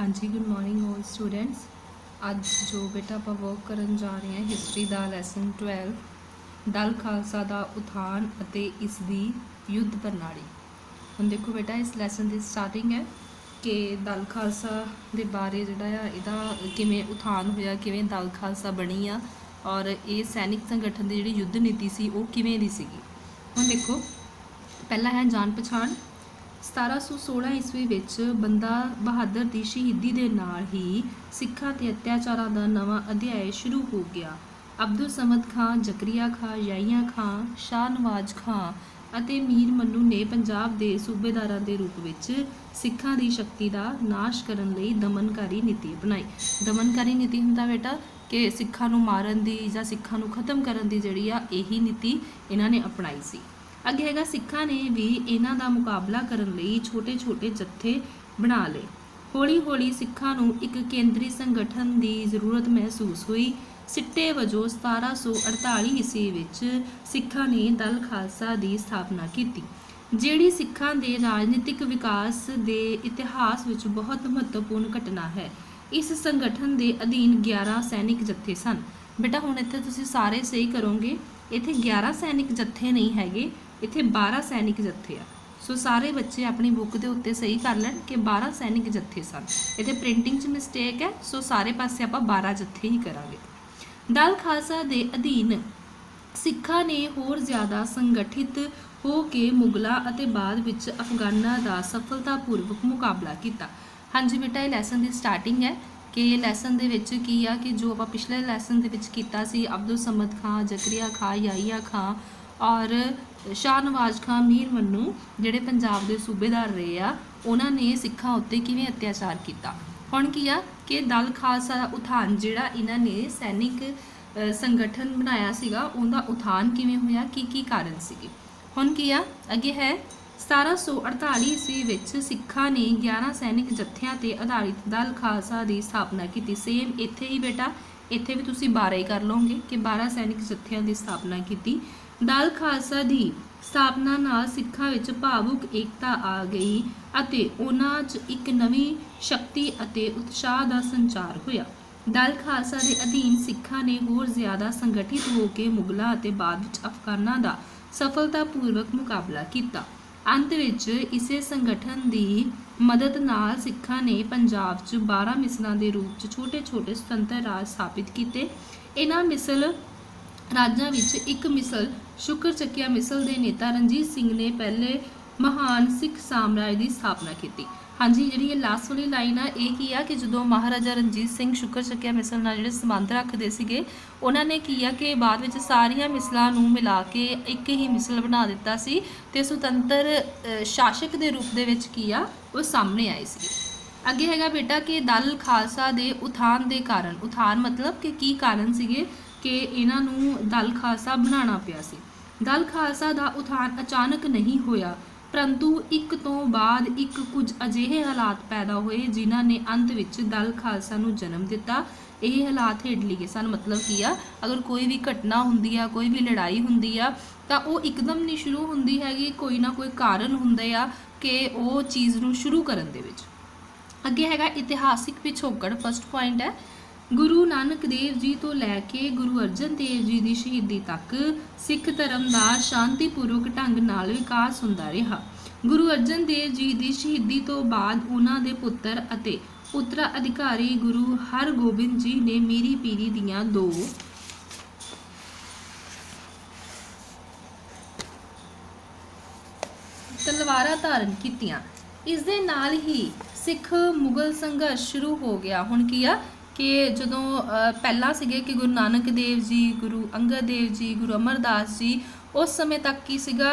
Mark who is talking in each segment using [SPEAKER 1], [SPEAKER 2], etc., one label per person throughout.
[SPEAKER 1] हाँ जी, good morning all students. ਅੱਜ जो बेटा ਆਪਾਂ वर्क ਕਰਨ ਜਾ ਰਹੇ ਹਾਂ ਹਿਸਟਰੀ ਦਾ ਲੈਸਨ 12 ਦਲ ਖਾਲਸਾ ਦਾ ਉਥਾਨ ਅਤੇ ਇਸ ਦੀ ਯੁੱਧ ਪ੍ਰਣਾਲੀ। ਹੁਣ ਦੇਖੋ ਬੇਟਾ ਇਸ ਲੈਸਨ ਦੀ ਸਟਾਰਟਿੰਗ ਹੈ ਕਿ ਦਲ ਖਾਲਸਾ ਦੇ ਬਾਰੇ ਜਿਹੜਾ ਆ ਇਹਦਾ ਕਿਵੇਂ ਉਥਾਨ ਹੋਇਆ, ਕਿਵੇਂ ਦਲ ਖਾਲਸਾ ਬਣੀ ਆ ਔਰ ਇਹ ਸੈਨਿਕ ਸੰਗਠਨ ਦੀ ਜਿਹੜੀ ਯੁੱਧ ਨੀਤੀ ਸੀ ਉਹ ਕਿਵੇਂ ਦੀ ਸੀਗੀ। ਹੁਣ ਦੇਖੋ ਪਹਿਲਾ ਹੈ ਜਾਣ ਪਛਾਣ। 1716 ਈਸਵੀ ਵਿੱਚ ਬੰਦਾ ਬਹਾਦਰ ਦੀ ਸ਼ਹੀਦੀ ਦੇ ਨਾਲ ਹੀ ਸਿੱਖਾਂ 'ਤੇ ਅਤਿਆਚਾਰਾਂ ਦਾ ਨਵਾਂ ਅਧਿਆਇ ਸ਼ੁਰੂ ਹੋ ਗਿਆ। ਅਬਦੁਲ ਸਮਦ ਖਾਨ, ਜ਼ਕਰੀਆ ਖਾਂ, ਯਹੀਆ ਖਾਂ, ਸ਼ਾਹ ਨਵਾਜ਼ ਖਾਂ ਅਤੇ ਮੀਰ ਮੰਨੂ ਨੇ ਪੰਜਾਬ ਦੇ ਸੂਬੇਦਾਰਾਂ ਦੇ ਰੂਪ ਵਿੱਚ ਸਿੱਖਾਂ ਦੀ ਸ਼ਕਤੀ ਦਾ ਨਾਸ਼ ਕਰਨ ਲਈ ਦਮਨਕਾਰੀ ਨੀਤੀ ਅਪਣਾਈ। ਦਮਨਕਾਰੀ ਨੀਤੀ ਹੁੰਦਾ ਬੇਟਾ ਕਿ ਸਿੱਖਾਂ ਨੂੰ ਮਾਰਨ ਦੀ ਜਾਂ ਸਿੱਖਾਂ ਨੂੰ ਖਤਮ ਕਰਨ ਦੀ ਜਿਹੜੀ ਆ ਇਹੀ ਨੀਤੀ ਇਹਨਾਂ ਨੇ ਅਪਣਾਈ ਸੀ। ਅੱਗੇ ਹੈਗਾ ਸਿੱਖਾਂ ਨੇ ਵੀ ਇਹਨਾਂ ਦਾ ਮੁਕਾਬਲਾ ਕਰਨ ਲਈ ਛੋਟੇ ਛੋਟੇ ਜੱਥੇ ਬਣਾ ਲਏ। ਹੌਲੀ ਹੌਲੀ ਸਿੱਖਾਂ ਨੂੰ ਇੱਕ ਕੇਂਦਰੀ ਸੰਗਠਨ ਦੀ ਜ਼ਰੂਰਤ ਮਹਿਸੂਸ ਹੋਈ। ਸਿੱਟੇ ਵਜੋਂ 1748 ਈਸਵੀ ਵਿੱਚ ਸਿੱਖਾਂ ਨੇ ਦਲ ਖਾਲਸਾ ਦੀ ਸਥਾਪਨਾ ਕੀਤੀ, ਜਿਹੜੀ ਸਿੱਖਾਂ ਦੇ ਰਾਜਨੀਤਿਕ ਵਿਕਾਸ ਦੇ ਇਤਿਹਾਸ ਵਿੱਚ ਬਹੁਤ ਮਹੱਤਵਪੂਰਨ ਘਟਨਾ ਹੈ। ਇਸ ਸੰਗਠਨ ਦੇ ਅਧੀਨ 11 ਸੈਨਿਕ ਜੱਥੇ ਸਨ। ਬੇਟਾ ਹੁਣ ਇੱਥੇ ਤੁਸੀਂ ਸਾਰੇ ਸਹੀ ਕਰੋਗੇ, ਇੱਥੇ 11 ਸੈਨਿਕ ਜੱਥੇ ਨਹੀਂ ਹੈਗੇ, ਇੱਥੇ 12 ਸੈਨਿਕ ਜੱਥੇ ਆ। ਸੋ ਸਾਰੇ ਬੱਚੇ ਆਪਣੀ ਬੁੱਕ ਦੇ ਉੱਤੇ ਸਹੀ ਕਰ ਲੈਣ ਕਿ 12 ਸੈਨਿਕ ਜੱਥੇ ਸਨ। ਇੱਥੇ ਪ੍ਰਿੰਟਿੰਗ 'ਚ ਮਿਸਟੇਕ ਹੈ, ਸੋ ਸਾਰੇ ਪਾਸੇ ਆਪਾਂ 12 ਜੱਥੇ ਹੀ ਕਰਾਂਗੇ। ਦਲ ਖਾਲਸਾ ਦੇ ਅਧੀਨ ਸਿੱਖਾਂ ਨੇ ਹੋਰ ਜ਼ਿਆਦਾ ਸੰਗਠਿਤ ਹੋ ਕੇ ਮੁਗਲਾਂ ਅਤੇ ਬਾਅਦ ਵਿੱਚ ਅਫਗਾਨਾਂ ਦਾ ਸਫਲਤਾਪੂਰਵਕ ਮੁਕਾਬਲਾ ਕੀਤਾ। ਹਾਂਜੀ ਬੇਟਾ ਇਹ ਲੈਸਨ ਦੀ ਸਟਾਰਟਿੰਗ ਹੈ ਕਿ ਲੈਸਨ ਦੇ ਵਿੱਚ ਕੀ ਆ ਕਿ ਜੋ ਆਪਾਂ ਪਿਛਲੇ ਲੈਸਨ ਦੇ ਵਿੱਚ ਕੀਤਾ ਸੀ, ਅਬਦੁਲ ਸਮਦ ਖਾਂ, ਜ਼ਕਰੀਆ ਖਾਂ, ਯਹੀਆ ਖਾਂ ਔਰ ਸ਼ਾਹ ਨਵਾਜ਼ ਖਾਂ, ਮੀਰ ਮੰਨੂ ਜਿਹੜੇ ਪੰਜਾਬ ਦੇ ਸੂਬੇਦਾਰ ਰਹੇ ਆ, ਉਹਨਾਂ ਨੇ ਸਿੱਖਾਂ ਉੱਤੇ ਕਿਵੇਂ ਅਤਿਆਚਾਰ ਕੀਤਾ। ਹੁਣ ਕੀ ਆ ਕਿ ਦਲ ਖਾਲਸਾ ਦਾ ਉਥਾਨ ਜਿਹੜਾ ਇਹਨਾਂ ਨੇ ਸੈਨਿਕ ਸੰਗਠਨ ਬਣਾਇਆ ਸੀਗਾ, ਉਹਦਾ ਉਥਾਨ ਕਿਵੇਂ ਹੋਇਆ, ਕੀ ਕਾਰਨ ਸੀਗੇ। ਹੁਣ ਕੀ ਆ ਅੱਗੇ ਹੈ 1748 ਈਸਵੀ ਵਿੱਚ ਸਿੱਖਾਂ ਨੇ 11 ਸੈਨਿਕ ਜੱਥਿਆਂ 'ਤੇ ਆਧਾਰਿਤ ਦਲ ਖਾਲਸਾ ਦੀ ਸਥਾਪਨਾ ਕੀਤੀ। ਸੇਮ ਇੱਥੇ ਹੀ ਬੇਟਾ ਇੱਥੇ ਵੀ ਤੁਸੀਂ 12 ਹੀ ਕਰ ਲਓਗੇ ਕਿ 12 ਸੈਨਿਕ ਜੱਥਿਆਂ ਦੀ ਸਥਾਪਨਾ ਕੀਤੀ। ਦਲ ਖਾਲਸਾ ਦੀ ਸਥਾਪਨਾ ਨਾਲ ਸਿੱਖਾਂ ਵਿੱਚ ਭਾਵੁਕ ਏਕਤਾ ਆ ਗਈ ਅਤੇ ਉਹਨਾਂ 'ਚ ਇੱਕ ਨਵੀਂ ਸ਼ਕਤੀ ਅਤੇ ਉਤਸ਼ਾਹ ਦਾ ਸੰਚਾਰ ਹੋਇਆ। ਦਲ ਖਾਲਸਾ ਦੇ ਅਧੀਨ ਸਿੱਖਾਂ ਨੇ ਹੋਰ ਜ਼ਿਆਦਾ ਸੰਗਠਿਤ ਹੋ ਕੇ ਮੁਗਲਾਂ ਅਤੇ ਬਾਅਦ ਵਿੱਚ ਅਫਗਾਨਾਂ ਦਾ ਸਫਲਤਾਪੂਰਵਕ ਮੁਕਾਬਲਾ ਕੀਤਾ। ਅੰਤ ਵਿੱਚ ਇਸੇ ਸੰਗਠਨ ਦੀ ਮਦਦ ਨਾਲ ਸਿੱਖਾਂ ਨੇ ਪੰਜਾਬ 'ਚ 12 ਮਿਸਲਾਂ ਦੇ ਰੂਪ 'ਚ ਛੋਟੇ ਛੋਟੇ ਸੁਤੰਤਰ ਰਾਜ ਸਥਾਪਿਤ ਕੀਤੇ। ਇਹਨਾਂ ਮਿਸਲ ਰਾਜਾਂ ਵਿੱਚ ਇੱਕ ਮਿਸਲ ਸ਼ੁਕਰ ਚੱਕੀਆ ਮਿਸਲ ਦੇ ਨੇਤਾ ਰਣਜੀਤ ਸਿੰਘ ਨੇ ਪਹਿਲੇ ਮਹਾਨ ਸਿੱਖ ਸਾਮਰਾਜ ਦੀ ਸਥਾਪਨਾ ਕੀਤੀ। ਹਾਂਜੀ ਜਿਹੜੀ ਇਹ ਲਾਸਟ ਵਾਲੀ ਲਾਈਨ ਆ ਇਹ ਕੀ ਆ ਕਿ ਜਦੋਂ ਮਹਾਰਾਜਾ ਰਣਜੀਤ ਸਿੰਘ ਸ਼ੁਕਰ ਚੱਕੀਆ ਮਿਸਲ ਨਾਲ ਜਿਹੜੇ ਸੰਬੰਧ ਰੱਖਦੇ ਸੀਗੇ, ਉਹਨਾਂ ਨੇ ਕੀ ਆ ਕਿ ਬਾਅਦ ਵਿੱਚ ਸਾਰੀਆਂ ਮਿਸਲਾਂ ਨੂੰ ਮਿਲਾ ਕੇ ਇੱਕ ਹੀ ਮਿਸਲ ਬਣਾ ਦਿੱਤਾ ਸੀ ਅਤੇ ਸੁਤੰਤਰ ਸ਼ਾਸਕ ਦੇ ਰੂਪ ਦੇ ਵਿੱਚ ਕੀ ਆ ਉਹ ਸਾਹਮਣੇ ਆਏ ਸੀ। ਅੱਗੇ ਹੈਗਾ ਬੇਟਾ ਕਿ ਦਲ ਖਾਲਸਾ ਦੇ ਉਥਾਨ ਦੇ ਕਾਰਨ। ਉਥਾਨ ਮਤਲਬ ਕਿ ਕੀ ਕਾਰਨ ਸੀਗੇ ਕਿ ਇਹਨਾਂ ਨੂੰ ਦਲ ਖਾਲਸਾ ਬਣਾਉਣਾ ਪਿਆ ਸੀ। ਦਲ ਖਾਲਸਾ ਦਾ ਉਥਾਨ ਅਚਾਨਕ ਨਹੀਂ ਹੋਇਆ, ਪਰੰਤੂ ਇੱਕ ਤੋਂ ਬਾਅਦ ਇੱਕ ਕੁਝ ਅਜਿਹੇ ਹਾਲਾਤ ਪੈਦਾ ਹੋਏ ਜਿਨ੍ਹਾਂ ਨੇ ਅੰਤ ਵਿੱਚ ਦਲ ਖਾਲਸਾ ਨੂੰ ਜਨਮ ਦਿੱਤਾ। ਇਹ ਹਾਲਾਤ ਹੇਠ ਲਿਖੇ ਸਨ। ਮਤਲਬ ਕੀ ਆ, ਅਗਰ ਕੋਈ ਵੀ ਘਟਨਾ ਹੁੰਦੀ ਆ, ਕੋਈ ਵੀ ਲੜਾਈ ਹੁੰਦੀ ਆ ਤਾਂ ਉਹ ਇੱਕਦਮ ਨਹੀਂ ਸ਼ੁਰੂ ਹੁੰਦੀ ਹੈਗੀ, ਕੋਈ ਨਾ ਕੋਈ ਕਾਰਨ ਹੁੰਦੇ ਆ ਕਿ ਉਹ ਚੀਜ਼ ਨੂੰ ਸ਼ੁਰੂ ਕਰਨ ਦੇ ਵਿੱਚ। ਅੱਗੇ ਹੈਗਾ ਇਤਿਹਾਸਿਕ ਪਿਛੋਕੜ। ਫਸਟ ਪੁਆਇੰਟ ਹੈ ਗੁਰੂ ਨਾਨਕ ਦੇਵ ਜੀ ਤੋਂ ਲੈ ਕੇ ਗੁਰੂ ਅਰਜਨ ਦੇਵ ਜੀ ਦੀ ਸ਼ਹੀਦੀ ਤੱਕ ਸਿੱਖ ਧਰਮ ਦਾ ਸ਼ਾਂਤੀਪੂਰਵਕ ਢੰਗ ਨਾਲ ਵਿਕਾਸ ਹੁੰਦਾ ਰਿਹਾ। ਗੁਰੂ ਅਰਜਨ ਦੇਵ ਜੀ ਦੀ ਸ਼ਹੀਦੀ ਤੋਂ ਬਾਅਦ ਉਹਨਾਂ ਦੇ ਪੁੱਤਰ ਅਤੇ ਉੱਤਰਾਧਿਕਾਰੀ ਗੁਰੂ ਹਰਗੋਬਿੰਦ ਜੀ ਨੇ ਮੀਰੀ ਪੀਰੀ ਦੀਆਂ 2 ਤਲਵਾਰਾਂ ਧਾਰਨ ਕੀਤੀਆਂ। ਇਸ ਦੇ ਨਾਲ ਹੀ ਸਿੱਖ ਮੁਗਲ ਸੰਘਰਸ਼ ਸ਼ੁਰੂ ਹੋ ਗਿਆ। ਹੁਣ ਕੀ ਆ ਕਿ ਜਦੋਂ ਪਹਿਲਾਂ ਸੀਗੇ ਕਿ ਗੁਰੂ ਨਾਨਕ ਦੇਵ ਜੀ, ਗੁਰੂ ਅੰਗਦ ਦੇਵ ਜੀ, ਗੁਰੂ ਅਮਰਦਾਸ ਜੀ, ਉਸ ਸਮੇਂ ਤੱਕ ਕੀ ਸੀਗਾ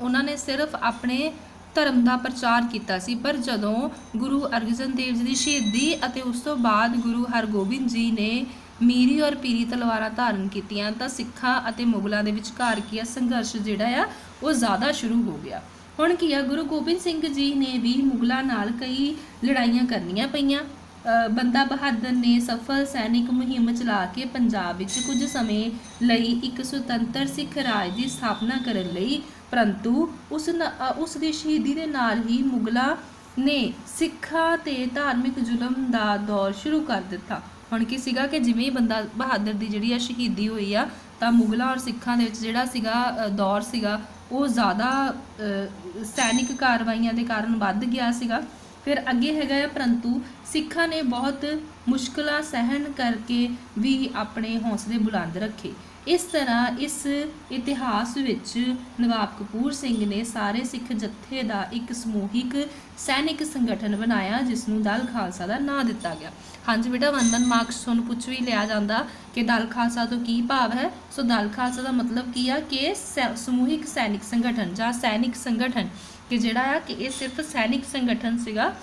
[SPEAKER 1] ਉਹਨਾਂ ਨੇ ਸਿਰਫ ਆਪਣੇ ਧਰਮ ਦਾ ਪ੍ਰਚਾਰ ਕੀਤਾ ਸੀ। ਪਰ ਜਦੋਂ ਗੁਰੂ ਅਰਜਨ ਦੇਵ ਜੀ ਦੀ ਸ਼ਹੀਦੀ ਅਤੇ ਉਸ ਤੋਂ ਬਾਅਦ ਗੁਰੂ ਹਰਗੋਬਿੰਦ ਜੀ ਨੇ ਮੀਰੀ ਔਰ ਪੀਰੀ ਤਲਵਾਰਾਂ ਧਾਰਨ ਕੀਤੀਆਂ ਤਾਂ ਸਿੱਖਾਂ ਅਤੇ ਮੁਗਲਾਂ ਦੇ ਵਿਚਕਾਰ ਕੀ ਆ ਸੰਘਰਸ਼ ਜਿਹੜਾ ਆ ਉਹ ਜ਼ਿਆਦਾ ਸ਼ੁਰੂ ਹੋ ਗਿਆ। ਹੁਣ ਕੀ ਆ ਗੁਰੂ ਗੋਬਿੰਦ ਸਿੰਘ ਜੀ ਨੇ ਵੀ ਮੁਗਲਾਂ ਨਾਲ ਕਈ ਲੜਾਈਆਂ ਕਰਨੀਆਂ ਪਈਆਂ। ਬੰਦਾ ਬਹਾਦਰ ਨੇ ਸਫਲ ਸੈਨਿਕ ਮੁਹਿੰਮ ਚਲਾ ਕੇ ਪੰਜਾਬ ਵਿੱਚ ਕੁਝ ਸਮੇਂ ਲਈ ਇੱਕ ਸੁਤੰਤਰ ਸਿੱਖ ਰਾਜ ਦੀ ਸਥਾਪਨਾ ਕਰਨ ਲਈ, ਪਰੰਤੂ ਉਸ ਦੀ ਸ਼ਹੀਦੀ ਦੇ ਨਾਲ ਹੀ ਮੁਗਲਾਂ ਨੇ ਸਿੱਖਾਂ ਤੇ ਧਾਰਮਿਕ ਜ਼ੁਲਮ ਦਾ ਦੌਰ ਸ਼ੁਰੂ ਕਰ ਦਿੱਤਾ। ਹੁਣ ਕੀ ਸੀਗਾ ਕਿ ਜਿਵੇਂ ਹੀ ਬੰਦਾ ਬਹਾਦਰ ਦੀ ਜਿਹੜੀ ਆ ਸ਼ਹੀਦੀ ਹੋਈ ਆ ਤਾਂ ਮੁਗਲਾਂ ਔਰ ਸਿੱਖਾਂ ਦੇ ਵਿੱਚ ਜਿਹੜਾ ਸੀਗਾ ਦੌਰ ਸੀਗਾ ਉਹ ਜ਼ਿਆਦਾ ਸੈਨਿਕ ਕਾਰਵਾਈਆਂ ਦੇ ਕਾਰਨ ਵੱਧ ਗਿਆ ਸੀਗਾ। ਫਿਰ ਅੱਗੇ ਹੈਗਾ ਆ, ਪਰੰਤੂ ਸਿੱਖਾਂ ਨੇ ਬਹੁਤ ਮੁਸ਼ਕਲਾਂ ਸਹਿਣ ਕਰਕੇ ਵੀ ਆਪਣੇ ਹੌਸਲੇ ਬੁਲੰਦ ਰੱਖੇ। ਇਸ ਤਰ੍ਹਾਂ ਇਸ ਇਤਿਹਾਸ ਵਿੱਚ ਨਵਾਬ ਕਪੂਰ ਸਿੰਘ ਨੇ ਸਾਰੇ ਸਿੱਖ ਜੱਥੇ ਦਾ ਇੱਕ ਸਮੂਹਿਕ ਸੈਨਿਕ ਸੰਗਠਨ ਬਣਾਇਆ ਜਿਸ ਨੂੰ ਦਲ ਖਾਲਸਾ ਦਾ ਨਾਂ ਦਿੱਤਾ ਗਿਆ। ਹਾਂਜੀ ਬੇਟਾ 1 ਮਾਰਕਸ ਤੁਹਾਨੂੰ ਪੁੱਛ ਵੀ ਲਿਆ ਜਾਂਦਾ ਕਿ ਦਲ ਖਾਲਸਾ ਤੋਂ ਕੀ ਭਾਵ ਹੈ। ਸੋ ਦਲ ਖਾਲਸਾ ਦਾ ਮਤਲਬ ਕੀ ਆ ਕਿ ਸਮੂਹਿਕ ਸੈਨਿਕ ਸੰਗਠਨ ਜਾਂ ਸੈਨਿਕ ਸੰਗਠਨ, ਕਿ ਜਿਹੜਾ ਆ ਕਿ ਇਹ ਸਿਰਫ ਸੈਨਿਕ ਸੰਗਠਨ ਸੀਗਾ।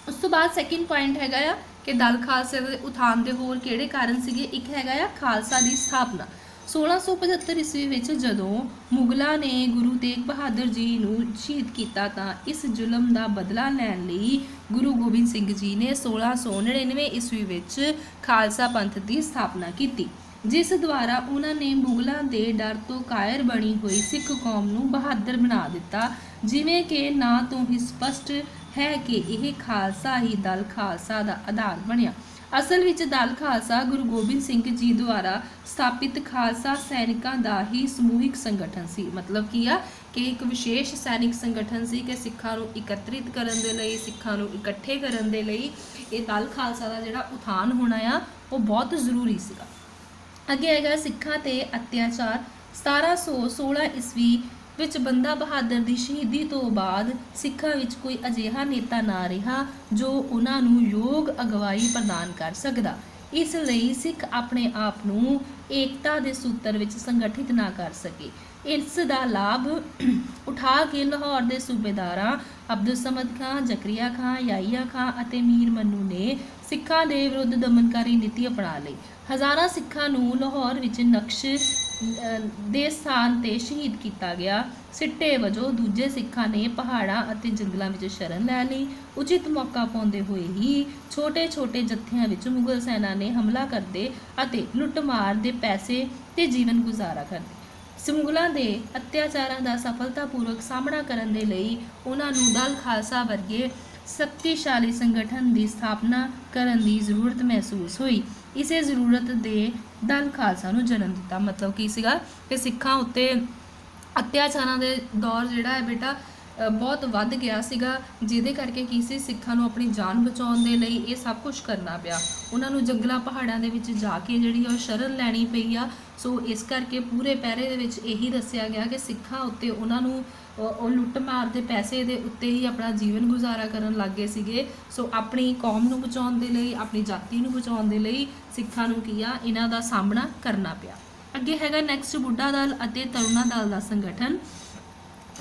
[SPEAKER 1] ਉਸ ਤੋਂ ਬਾਅਦ ਸੈਕਿੰਡ ਪੁਆਇੰਟ ਹੈਗਾ ਆ ਕਿ ਦਲ ਖਾਲਸੇ ਦੇ ਉਥਾਨ ਦੇ ਹੋਰ ਕਿਹੜੇ ਕਾਰਨ ਸੀਗੇ। ਇੱਕ ਹੈਗਾ ਆ ਖਾਲਸਾ ਦੀ ਸਥਾਪਨਾ। 1675 ਈਸਵੀ ਵਿੱਚ ਜਦੋਂ ਮੁਗਲਾਂ ਨੇ ਗੁਰੂ ਤੇਗ ਬਹਾਦਰ ਜੀ ਨੂੰ ਸ਼ਹੀਦ ਕੀਤਾ ਤਾਂ ਇਸ ਜ਼ੁਲਮ ਦਾ ਬਦਲਾ ਲੈਣ ਲਈ ਗੁਰੂ ਗੋਬਿੰਦ ਸਿੰਘ ਜੀ ਨੇ 1699 ਈਸਵੀ ਵਿੱਚ ਖਾਲਸਾ ਪੰਥ ਦੀ ਸਥਾਪਨਾ ਕੀਤੀ, ਜਿਸ ਦੁਆਰਾ ਉਹਨਾਂ ਨੇ ਮੁਗਲਾਂ ਦੇ ਡਰ ਤੋਂ ਕਾਇਰ ਬਣੀ ਹੋਈ ਸਿੱਖ ਕੌਮ ਨੂੰ ਬਹਾਦਰ ਬਣਾ ਦਿੱਤਾ। ਜਿਵੇਂ ਕਿ ਨਾਂ ਤੋਂ ਹੀ ਸਪਸ਼ਟ ਹੈ ਕਿ ਇਹ ਖਾਲਸਾ ਹੀ ਦਲ ਖਾਲਸਾ ਦਾ ਆਧਾਰ ਬਣਿਆ। ਅਸਲ ਵਿੱਚ ਦਲ ਖਾਲਸਾ ਗੁਰੂ ਗੋਬਿੰਦ ਸਿੰਘ ਜੀ ਦੁਆਰਾ ਸਥਾਪਿਤ ਖਾਲਸਾ ਸੈਨਿਕਾਂ ਦਾ ਹੀ ਸਮੂਹਿਕ ਸੰਗਠਨ ਸੀ। ਮਤਲਬ ਕੀ ਆ ਕਿ ਇੱਕ ਵਿਸ਼ੇਸ਼ ਸੈਨਿਕ ਸੰਗਠਨ ਸੀ ਕਿ ਸਿੱਖਾਂ ਨੂੰ ਇਕੱਤਰਿਤ ਕਰਨ ਦੇ ਲਈ, ਸਿੱਖਾਂ ਨੂੰ ਇਕੱਠੇ ਕਰਨ ਦੇ ਲਈ ਇਹ ਦਲ ਖਾਲਸਾ ਦਾ ਜਿਹੜਾ ਉਥਾਨ ਹੋਣਾ ਆ ਉਹ ਬਹੁਤ ਜ਼ਰੂਰੀ ਸੀਗਾ। ਅੱਗੇ ਹੈਗਾ ਸਿੱਖਾਂ ਤੇ ਅਤਿਆਚਾਰ। 1716 ਈਸਵੀ ਵਿੱਚ ਬੰਦਾ ਬਹਾਦਰ ਦੀ ਸ਼ਹੀਦੀ ਤੋਂ ਬਾਅਦ ਸਿੱਖਾਂ ਵਿੱਚ ਕੋਈ ਅਜਿਹਾ ਨੇਤਾ ਨਾ ਰਿਹਾ ਜੋ ਉਹਨਾਂ ਨੂੰ ਯੋਗ ਅਗਵਾਈ ਪ੍ਰਦਾਨ ਕਰ ਸਕਦਾ। ਇਸ ਲਈ ਸਿੱਖ ਆਪਣੇ ਆਪ ਨੂੰ ਏਕਤਾ ਦੇ ਸੂਤਰ ਵਿੱਚ ਸੰਗਠਿਤ ਨਾ ਕਰ ਸਕੇ। ਇਸ ਦਾ ਲਾਭ ਉਠਾ ਕੇ ਲਾਹੌਰ ਦੇ ਸੂਬੇਦਾਰਾਂ ਅਬਦੁਲ ਸਮਦ ਖਾਂ, ਜ਼ਕਰੀਆ ਖਾਂ, ਯਾਹੀਆ ਖਾਂ ਅਤੇ ਮੀਰ ਮੰਨੂ ਨੇ ਸਿੱਖਾਂ ਦੇ ਵਿਰੁੱਧ ਦਮਨਕਾਰੀ ਨੀਤੀ ਅਪਣਾ ਲਈ। ਹਜ਼ਾਰਾਂ ਸਿੱਖਾਂ ਨੂੰ ਲਾਹੌਰ ਵਿੱਚ ਨਕਸ਼ ਦੇ ਸਥਾਨ ਤੇ ਸ਼ਹੀਦ ਕੀਤਾ ਗਿਆ। ਸਿੱਟੇ ਵਜੋਂ ਦੂਜੇ ਸਿੱਖਾਂ ਨੇ ਪਹਾੜਾਂ ਅਤੇ ਜੰਗਲਾਂ ਵਿੱਚ ਸ਼ਰਨ ਲੈ ਲਈ। ਉਚਿਤ ਮੌਕਾ ਪਾਉਂਦੇ ਹੋਏ ਹੀ ਛੋਟੇ-ਛੋਟੇ ਜੱਥਿਆਂ ਵਿੱਚ ਮੁਗਲ ਸੈਨਾ ਨੇ ਹਮਲਾ ਕਰਦੇ ਅਤੇ ਲੁੱਟਮਾਰ ਦੇ ਪੈਸੇ ਤੇ ਜੀਵਨ ਗੁਜ਼ਾਰਾ ਕਰਦੇ। ਮੁਗਲਾਂ ਦੇ ਅਤਿਆਚਾਰਾਂ ਦਾ ਸਫਲਤਾਪੂਰਵਕ ਸਾਹਮਣਾ ਕਰਨ ਦੇ ਲਈ ਉਹਨਾਂ ਨੂੰ ਦਲ ਖਾਲਸਾ ਵਰਗੇ ਸ਼ਕਤੀਸ਼ਾਲੀ ਸੰਗਠਨ ਦੀ ਸਥਾਪਨਾ ਕਰਨ ਦੀ ਜ਼ਰੂਰਤ ਮਹਿਸੂਸ ਹੋਈ। ਇਸੇ ਜ਼ਰੂਰਤ ਦੇ ਦਲ ਖਾਲਸਾ ਨੂੰ ਜਨਮ ਦਿੱਤਾ। ਮਤਲਬ ਕੀ ਸੀਗਾ ਕਿ ਸਿੱਖਾਂ ਉੱਤੇ ਅਤਿਆਚਾਰਾਂ ਦੇ ਦੌਰ ਜਿਹੜਾ ਹੈ ਬੇਟਾ ਬਹੁਤ ਵੱਧ ਗਿਆ ਸੀਗਾ, ਜਿਹਦੇ ਕਰਕੇ ਕੀ ਸੀ ਸਿੱਖਾਂ ਨੂੰ ਆਪਣੀ ਜਾਨ ਬਚਾਉਣ ਦੇ ਲਈ ਇਹ ਸਭ ਕੁਝ ਕਰਨਾ ਪਿਆ। ਉਹਨਾਂ ਨੂੰ ਜੰਗਲਾਂ ਪਹਾੜਾਂ ਦੇ ਵਿੱਚ ਜਾ ਕੇ ਜਿਹੜੀ ਉਹ ਸ਼ਰਨ ਲੈਣੀ ਪਈ ਆ। ਸੋ ਇਸ ਕਰਕੇ ਪੂਰੇ ਪਹਿਰੇ ਦੇ ਵਿੱਚ ਇਹੀ ਦੱਸਿਆ ਗਿਆ ਕਿ ਸਿੱਖਾਂ ਉੱਤੇ ਉਹਨਾਂ ਨੂੰ ਉਹ ਲੁੱਟ ਮਾਰ ਦੇ ਪੈਸੇ ਦੇ ਉੱਤੇ ਹੀ ਆਪਣਾ ਜੀਵਨ ਗੁਜ਼ਾਰਾ ਕਰਨ ਲੱਗ ਗਏ ਸੀਗੇ। ਸੋ ਆਪਣੀ ਕੌਮ ਨੂੰ ਬਚਾਉਣ ਦੇ ਲਈ, ਆਪਣੀ ਜਾਤੀ ਨੂੰ ਬਚਾਉਣ ਦੇ ਲਈ ਸਿੱਖਾਂ ਨੂੰ ਕੀ ਆ ਇਹਨਾਂ ਦਾ ਸਾਹਮਣਾ ਕਰਨਾ ਪਿਆ। ਅੱਗੇ ਹੈਗਾ ਨੈਕਸਟ ਬੁੱਢਾ ਦਲ ਅਤੇ ਤਰੁਣਾ ਦਲ ਦਾ ਸੰਗਠਨ।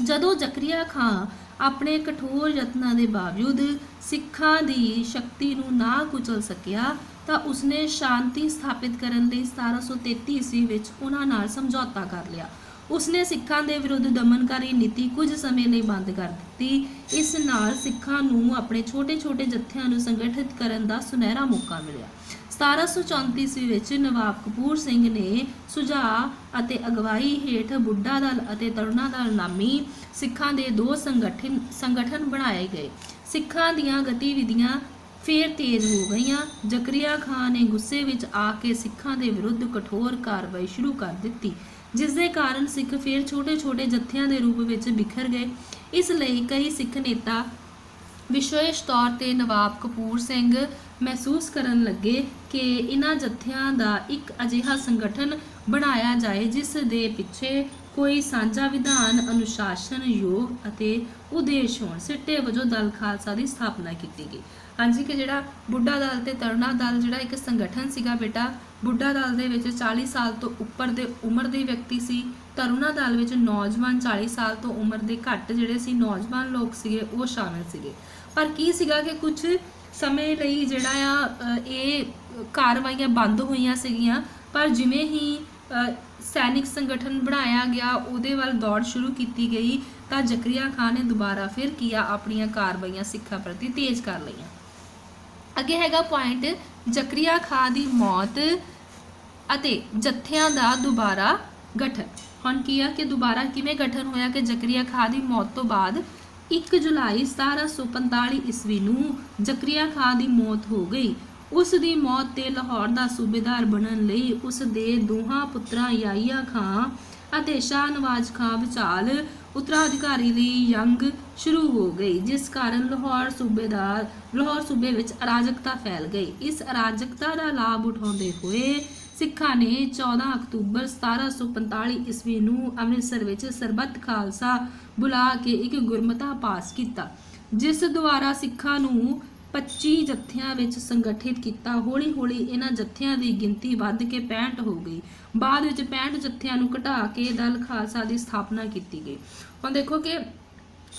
[SPEAKER 1] ਜਦੋਂ ਜ਼ਕਰੀਆ ਖਾਂ ਆਪਣੇ ਕਠੋਰ ਯਤਨਾਂ ਦੇ ਬਾਵਜੂਦ ਸਿੱਖਾਂ ਦੀ ਸ਼ਕਤੀ ਨੂੰ ਨਾ ਕੁਚਲ ਸਕਿਆ ਤਾਂ ਉਸਨੇ ਸ਼ਾਂਤੀ ਸਥਾਪਿਤ ਕਰਨ ਲਈ 1733 ਈਸਵੀ ਵਿੱਚ ਉਹਨਾਂ ਨਾਲ ਸਮਝੌਤਾ ਕਰ ਲਿਆ। ਉਸਨੇ ਸਿੱਖਾਂ ਦੇ ਵਿਰੁੱਧ ਦਮਨਕਾਰੀ ਨੀਤੀ ਕੁਝ ਸਮੇਂ ਲਈ ਬੰਦ ਕਰ ਦਿੱਤੀ। ਇਸ ਨਾਲ ਸਿੱਖਾਂ ਨੂੰ ਆਪਣੇ ਛੋਟੇ-ਛੋਟੇ ਜੱਥਿਆਂ ਨੂੰ ਸੰਗਠਿਤ ਕਰਨ ਦਾ ਸੁਨਹਿਰਾ ਮੌਕਾ ਮਿਲਿਆ। 1734 ਈਸਵੀ ਵਿੱਚ ਨਵਾਬ ਕਪੂਰ ਸਿੰਘ ਨੇ ਸੁਝਾਅ ਅਤੇ ਅਗਵਾਈ ਹੇਠ ਬੁੱਢਾ ਦਲ ਅਤੇ ਤਰੁਣਾ ਦਲ ਨਾਮੀ ਸਿੱਖਾਂ ਦੇ ਦੋ ਸੰਗਠਨ ਬਣਾਏ ਗਏ। ਸਿੱਖਾਂ ਦੀਆਂ ਗਤੀਵਿਧੀਆਂ ਫੇਰ ਤੇਜ਼ ਹੋ ਗਈਆਂ। ਜ਼ਕਰੀਆ ਖਾਂ ਨੇ ਗੁੱਸੇ ਵਿੱਚ ਆ ਕੇ ਸਿੱਖਾਂ ਦੇ ਵਿਰੁੱਧ ਕਠੋਰ ਕਾਰਵਾਈ ਸ਼ੁਰੂ ਕਰ ਦਿੱਤੀ, ਜਿਸ ਦੇ ਕਾਰਨ ਸਿੱਖ ਫਿਰ ਛੋਟੇ-ਛੋਟੇ ਜੱਥਿਆਂ ਦੇ ਰੂਪ ਵਿੱਚ ਬਿਖਰ ਗਏ। ਇਸ ਲਈ ਕਈ ਸਿੱਖ ਨੇਤਾ ਵਿਸ਼ੇਸ਼ ਤੌਰ ਤੇ ਨਵਾਬ ਕਪੂਰ ਸਿੰਘ ਮਹਿਸੂਸ ਕਰਨ ਲੱਗੇ ਕਿ ਇਹਨਾਂ ਜੱਥਿਆਂ ਦਾ ਇੱਕ ਅਜਿਹਾ ਸੰਗਠਨ ਬਣਾਇਆ ਜਾਏ ਜਿਸ ਦੇ ਪਿੱਛੇ ਕੋਈ ਸਾਂਝਾ ਵਿਧਾਨ, ਅਨੁਸ਼ਾਸਨ, ਯੋਗ ਅਤੇ ਉਦੇਸ਼ ਹੋਣ। ਸਿੱਟੇ ਵਜੋਂ ਦਲ ਖਾਲਸਾ ਦੀ ਸਥਾਪਨਾ ਕੀਤੀ ਗਈ। ਹਾਂਜੀ ਕਿ ਜਿਹੜਾ ਬੁੱਢਾ ਦਲ ਤੇ ਤਰੁਣਾ ਦਲ ਜਿਹੜਾ ਇੱਕ ਸੰਗਠਨ ਸੀਗਾ ਬੇਟਾ, ਬੁੱਢਾ ਦਲ ਦੇ ਵਿੱਚ 40 ਸਾਲ ਤੋਂ ਉੱਪਰ ਦੇ ਉਮਰ ਦੇ ਵਿਅਕਤੀ ਸੀ। ਤਰੁਣਾ ਦਲ ਵਿੱਚ ਨੌਜਵਾਨ 40 ਸਾਲ ਤੋਂ ਉਮਰ ਦੇ ਘੱਟ ਜਿਹੜੇ ਸੀ ਨੌਜਵਾਨ ਲੋਕ ਸੀਗੇ ਉਹ ਸ਼ਾਮਿਲ ਸੀਗੇ। ਪਰ ਕੀ ਸੀਗਾ ਕਿ ਕੁਝ ਸਮੇਂ ਲਈ ਜਿਹੜਾ ਆ ਇਹ ਕਾਰਵਾਈਆਂ ਬੰਦ ਹੋਈਆਂ ਸੀਗੀਆਂ, ਪਰ ਜਿਵੇਂ ਹੀ ਸੈਨਿਕ ਸੰਗਠਨ ਬਣਾਇਆ ਗਿਆ ਉਹਦੇ ਵੱਲ ਦੌੜ ਸ਼ੁਰੂ ਕੀਤੀ ਗਈ ਤਾਂ ਜ਼ਕਰੀਆ ਖਾਂ ਨੇ ਦੁਬਾਰਾ ਫਿਰ ਕੀਆ ਆਪਣੀਆਂ ਕਾਰਵਾਈਆਂ ਸਿੱਖਾਂ ਪ੍ਰਤੀ ਤੇਜ਼ ਕਰ ਲਈਆਂ। ਅੱਗੇ ਹੈਗਾ ਪੁਆਇੰਟ ਜ਼ਕਰੀਆ ਖਾਂ ਦੀ ਮੌਤ ਅਤੇ ਜੱਥਿਆਂ ਦਾ ਦੁਬਾਰਾ ਗਠਨ। ਹੁਣ ਕੀ ਆ ਕਿ ਦੁਬਾਰਾ ਕਿਵੇਂ ਗਠਨ ਹੋਇਆ ਕਿ ਜ਼ਕਰੀਆ ਖਾਂ ਦੀ ਮੌਤ ਤੋਂ ਬਾਅਦ 1 ਜੁਲਾਈ 1745 ਈਸਵੀ ਨੂੰ ਜ਼ਕਰੀਆ ਖਾਂ ਦੀ ਮੌਤ ਹੋ ਗਈ। ਉਸ ਦੀ ਮੌਤ ਤੇ ਲਾਹੌਰ ਦਾ ਸੂਬੇਦਾਰ ਬਣਨ ਲਈ ਉਸ ਦੇ ਦੋਹਾਂ ਪੁੱਤਰਾਂ ਯਾਹੀਆ ਖਾਂ ਅਤੇ ਸ਼ਾਹ ਨਵਾਜ਼ ਖਾਂ ਵਿਚਾਲ ਉੱਤਰਾਧਿਕਾਰੀ ਲਈ ਜੰਗ ਸ਼ੁਰੂ ਹੋ ਗਈ, ਜਿਸ ਕਾਰਨ ਲਾਹੌਰ ਸੂਬੇ ਵਿੱਚ ਅਰਾਜਕਤਾ ਫੈਲ ਗਈ। ਇਸ ਅਰਾਜਕਤਾ ਦਾ ਲਾਭ ਉਠਾਉਂਦੇ ਹੋਏ ਸਿੱਖਾਂ ਨੇ 14 ਅਕਤੂਬਰ 1745 ਈਸਵੀ ਨੂੰ ਅੰਮ੍ਰਿਤਸਰ ਵਿੱਚ ਸਰਬੱਤ ਖਾਲਸਾ ਬੁਲਾ ਕੇ ਇੱਕ ਗੁਰਮਤਾ ਪਾਸ ਕੀਤਾ, ਜਿਸ ਦੁਆਰਾ ਸਿੱਖਾਂ ਨੂੰ 25 ਜੱਥਿਆਂ ਵਿੱਚ ਸੰਗਠਿਤ ਕੀਤਾ। ਹੌਲੀ ਹੌਲੀ ਇਹਨਾਂ ਜੱਥਿਆਂ ਦੀ ਗਿਣਤੀ ਵੱਧ ਕੇ 65 ਹੋ ਗਈ। ਬਾਅਦ ਵਿੱਚ 65 ਜੱਥਿਆਂ ਨੂੰ ਘਟਾ ਕੇ ਦਲ ਖਾਲਸਾ ਦੀ ਸਥਾਪਨਾ ਕੀਤੀ ਗਈ। ਹੁਣ ਦੇਖੋ ਕਿ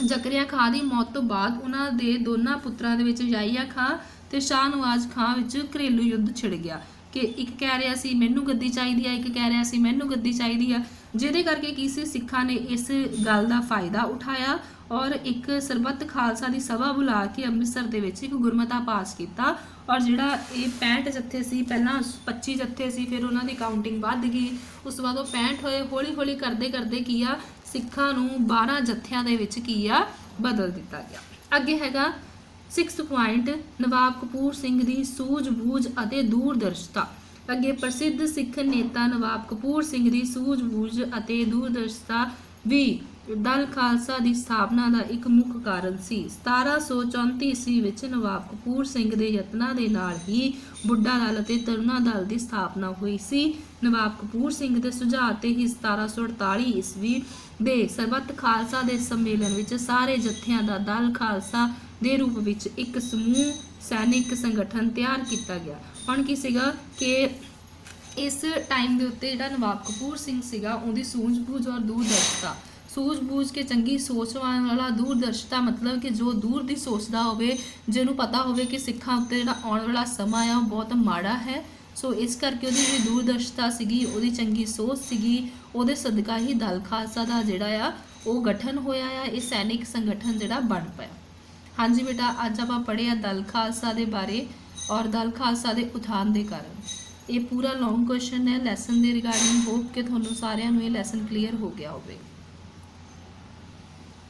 [SPEAKER 1] ਜ਼ਕਰੀਆ ਖਾਂ ਦੀ ਮੌਤ ਤੋਂ ਬਾਅਦ ਉਹਨਾਂ ਦੇ ਦੋਨਾਂ ਪੁੱਤਰਾਂ ਦੇ ਵਿੱਚ ਯਾਹੀਆ ਖਾਂ ਤੇ ਸ਼ਾਹ ਨਵਾਜ਼ ਖਾਂ ਵਿੱਚ ਘਰੇਲੂ ਯੁੱਧ ਛਿੜ ਗਿਆ ਕਿ ਇੱਕ ਕਹਿ ਰਿਹਾ ਸੀ ਮੈਨੂੰ ਗੱਦੀ ਚਾਹੀਦੀ ਆ, ਇੱਕ ਕਹਿ ਰਿਹਾ ਸੀ ਮੈਨੂੰ ਗੱਦੀ ਚਾਹੀਦੀ ਆ, ਜਿਹਦੇ ਕਰਕੇ ਕੀ ਸੀ ਸਿੱਖਾਂ ਨੇ ਇਸ ਗੱਲ ਦਾ ਫਾਇਦਾ ਉਠਾਇਆ ਔਰ ਇੱਕ ਸਰਬੱਤ ਖਾਲਸਾ ਦੀ ਸਭਾ ਬੁਲਾ ਕੇ ਅੰਮ੍ਰਿਤਸਰ ਦੇ ਵਿੱਚ ਇੱਕ ਗੁਰਮਤਾ ਪਾਸ ਕੀਤਾ। ਔਰ ਜਿਹੜਾ ਇਹ 65 ਜੱਥੇ ਸੀ, ਪਹਿਲਾਂ 25 ਜੱਥੇ ਸੀ, ਫਿਰ ਉਹਨਾਂ ਦੀ ਕਾਊਂਟਿੰਗ ਵੱਧ ਗਈ, ਉਸ ਤੋਂ ਬਾਅਦ ਉਹ 65 ਹੋਏ। ਹੌਲੀ ਹੌਲੀ ਕਰਦੇ ਕਰਦੇ ਕੀ ਆ ਸਿੱਖਾਂ ਨੂੰ 12 ਜੱਥਿਆਂ ਦੇ ਵਿੱਚ ਕੀ ਆ ਬਦਲ ਦਿੱਤਾ ਗਿਆ। ਅੱਗੇ ਹੈਗਾ 6th ਪੁਆਇੰਟ, ਨਵਾਬ ਕਪੂਰ ਸਿੰਘ ਦੀ ਸੂਝ-ਬੂਝ ਅਤੇ ਦੂਰਦਰਸ਼ਤਾ। ਅੱਗੇ ਪ੍ਰਸਿੱਧ ਸਿੱਖ ਨੇਤਾ ਨਵਾਬ ਕਪੂਰ ਸਿੰਘ ਦੀ ਸੂਝ-ਬੂਝ ਅਤੇ ਦੂਰਦਰਸ਼ਤਾ ਵੀ ਦਲ ਖਾਲਸਾ ਦੀ ਸਥਾਪਨਾ ਦਾ ਇੱਕ ਮੁੱਖ ਕਾਰਨ ਸੀ। 1734 ਈਸਵੀ ਵਿੱਚ ਨਵਾਬ ਕਪੂਰ ਸਿੰਘ ਦੇ ਯਤਨਾਂ ਦੇ ਨਾਲ ਹੀ ਬੁੱਢਾ ਦਲ ਅਤੇ ਤਰੁਣਾ ਦਲ ਦੀ ਸਥਾਪਨਾ ਹੋਈ ਸੀ। ਨਵਾਬ ਕਪੂਰ ਸਿੰਘ ਦੇ ਸੁਝਾਅ ਤੇ ਹੀ 1748 ਈਸਵੀ ਦੇ ਸਰਬੱਤ ਖਾਲਸਾ ਦੇ ਸੰਮੇਲਨ ਵਿੱਚ ਸਾਰੇ ਜੱਥਿਆਂ ਦਾ ਦਲ ਖਾਲਸਾ ਦੇ ਰੂਪ ਵਿੱਚ ਇੱਕ ਸਮੂਹ ਸੈਨਿਕ ਸੰਗਠਨ ਤਿਆਰ ਕੀਤਾ ਗਿਆ। ਹੁਣ ਕੀ ਸੀਗਾ ਕਿ ਇਸ ਟਾਈਮ ਦੇ ਉੱਤੇ ਜਿਹੜਾ ਨਵਾਬ ਕਪੂਰ ਸਿੰਘ ਸੀਗਾ ਉਹਦੀ ਸੂਝ-ਬੂਝ ਔਰ ਦੂਰਦਰਸ਼ਤਾ, ਸੂਝ-ਬੂਝ ਕੇ ਚੰਗੀ ਸੋਚਵਾਨ ਵਾਲਾ, ਦੂਰਦਰਸ਼ਤਾ ਮਤਲਬ ਕਿ ਜੋ ਦੂਰ ਦੀ ਸੋਚਦਾ ਹੋਵੇ, ਜਿਹਨੂੰ ਪਤਾ ਹੋਵੇ ਕਿ ਸਿੱਖਾਂ ਉੱਤੇ ਜਿਹੜਾ ਆਉਣ ਵਾਲਾ ਸਮਾਂ ਆ ਉਹ ਬਹੁਤ ਮਾੜਾ ਹੈ। ਸੋ ਇਸ ਕਰਕੇ ਉਹਦੀ ਜਿਹੜੀ ਦੂਰਦਰਸ਼ਤਾ ਸੀਗੀ, ਉਹਦੀ ਚੰਗੀ ਸੋਚ ਸੀਗੀ, ਉਹਦੇ ਸਦਕਾ ਹੀ ਦਲ ਖਾਲਸਾ ਦਾ ਜਿਹੜਾ ਆ ਉਹ ਗਠਨ ਹੋਇਆ ਆ, ਇਹ ਸੈਨਿਕ ਸੰਗਠਨ ਜਿਹੜਾ ਬਣ ਪਿਆ। ਹਾਂਜੀ ਬੇਟਾ, ਅੱਜ ਆਪਾਂ ਪੜ੍ਹਿਆ ਦਲ ਖਾਲਸਾ ਦੇ ਬਾਰੇ ਔਰ ਦਲ ਖਾਲਸਾ ਦੇ ਉਥਾਨ ਦੇ ਕਾਰਨ। ਇਹ ਪੂਰਾ ਲੌਂਗ ਕੁਐਸਚਨ ਹੈ ਲੈਸਨ ਦੇ ਰਿਗਾਰਡਿੰਗ। ਹੋਪ ਕਿ ਤੁਹਾਨੂੰ ਸਾਰਿਆਂ ਨੂੰ ਇਹ ਲੈਸਨ ਕਲੀਅਰ ਹੋ ਗਿਆ ਹੋਵੇ।